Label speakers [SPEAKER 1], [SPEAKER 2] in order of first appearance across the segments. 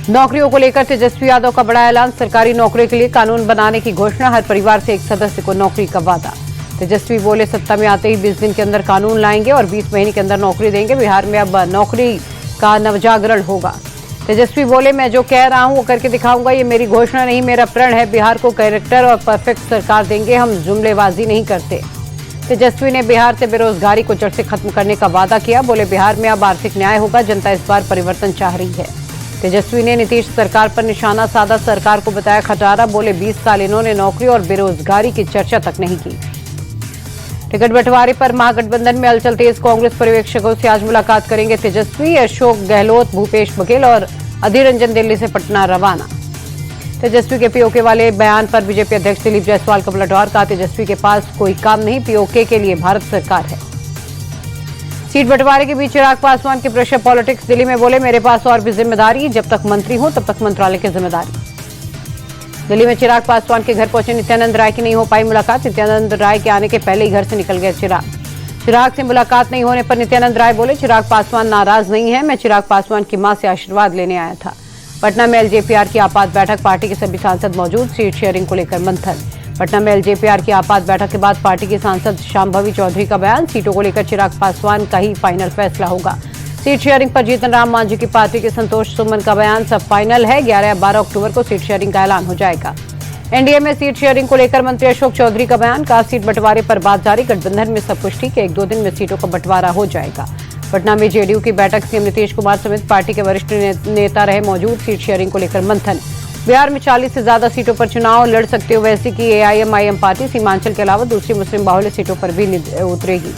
[SPEAKER 1] नौकरियों को लेकर तेजस्वी यादव का बड़ा ऐलान। सरकारी नौकरी के लिए कानून बनाने की घोषणा। हर परिवार से एक सदस्य को नौकरी का वादा। तेजस्वी बोले, सत्ता में आते ही 20 दिन के अंदर कानून लाएंगे और 20 महीने के अंदर नौकरी देंगे। बिहार में अब नौकरी का नवजागरण होगा। तेजस्वी बोले, मैं जो कह रहा हूं वो करके दिखाऊंगा। ये मेरी घोषणा नहीं, मेरा प्रण है। बिहार को कैरेक्टर और परफेक्ट सरकार देंगे, हम जुमलेबाजी नहीं करते। तेजस्वी ने बिहार से बेरोजगारी को जड़ से खत्म करने का वादा किया। बोले, बिहार में अब आर्थिक न्याय होगा। जनता इस बार परिवर्तन चाह रही है। तेजस्वी ने नीतीश सरकार पर निशाना साधा। सरकार को बताया खटारा। बोले, 20 साल इन्होंने नौकरी और बेरोजगारी की चर्चा तक नहीं की। टिकट बंटवारे पर महागठबंधन में हलचल तेज। कांग्रेस पर्यवेक्षकों से आज मुलाकात करेंगे तेजस्वी। अशोक गहलोत, भूपेश बघेल और अधीर रंजन दिल्ली से पटना रवाना। तेजस्वी के पीओके वाले बयान पर बीजेपी अध्यक्ष दिलीप जायसवाल का पलटवार। कहा, तेजस्वी के पास कोई काम नहीं, पीओके के लिए भारत सरकार है। सीट बंटवारे के बीच चिराग पासवान के प्रेशर पॉलिटिक्स। दिल्ली में बोले, मेरे पास और भी जिम्मेदारी, जब तक मंत्री हूं तब तक मंत्रालय की जिम्मेदारी। दिल्ली में चिराग पासवान के घर पहुंचे नित्यानंद राय की नहीं हो पाई मुलाकात। नित्यानंद राय के आने के पहले ही घर से निकल गए चिराग से मुलाकात नहीं होने पर नित्यानंद राय बोले, चिराग पासवान नाराज नहीं है, मैं चिराग पासवान की मां से आशीर्वाद लेने आया था। पटना में एलजेपीआर की आपात बैठक। पार्टी के सभी सांसद मौजूद। सीट शेयरिंग को लेकर मंथन। पटना में एलजेपीआर की आपात बैठक के बाद पार्टी के सांसद शांभवी चौधरी का बयान। सीटों को लेकर चिराग पासवान का ही फाइनल फैसला होगा। सीट शेयरिंग पर जीतन राम मांझी की पार्टी के संतोष सुमन का बयान। सब फाइनल है। 11 या 12 अक्टूबर को सीट शेयरिंग का ऐलान हो जाएगा। एनडीए में सीट शेयरिंग को लेकर मंत्री अशोक चौधरी का बयान। कहा, सीट बंटवारे पर बात जारी। गठबंधन में सब कुछ ठीक है, 1-2 दिन में सीटों का बंटवारा हो जाएगा। पटना में जेडीयू की बैठक। सीएम नीतीश कुमार समेत पार्टी के वरिष्ठ नेता रहे मौजूद। सीट शेयरिंग को लेकर मंथन। बिहार में 40 से ज्यादा सीटों पर चुनाव लड़ सकते हो वैसी की एआईएमआईएम पार्टी। सीमांचल के अलावा दूसरी मुस्लिम बाहुल्य सीटों पर भी उतरेगी।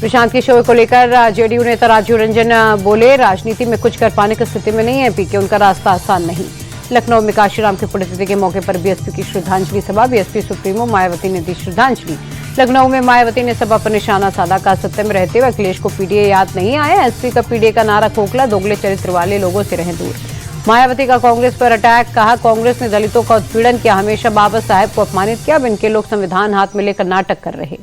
[SPEAKER 1] प्रशांत किशोर को लेकर जेडीयू नेता राजीव रंजन बोले, राजनीति में कुछ कर पाने की स्थिति में नहीं है पीके, उनका रास्ता आसान नहीं। लखनऊ में काशीराम की पुण्यतिथि के मौके पर बीएसपी की श्रद्धांजलि सभा। बीएसपी सुप्रीमो मायावती ने दी श्रद्धांजलि। लखनऊ में मायावती ने सभा पर निशाना साधा। का सत्य में रहते हुए अखिलेश को पीडीए याद नहीं आया। एसपी का पीडीए का नारा खोखला, दोगले चरित्र वाले लोगों से रहें दूर। मायावती का कांग्रेस पर अटैक। कहा, कांग्रेस ने दलितों का उत्पीड़न किया, हमेशा बाबा साहेब को अपमानित किया। अब इनके लोग संविधान हाथ में लेकर नाटक कर रहे।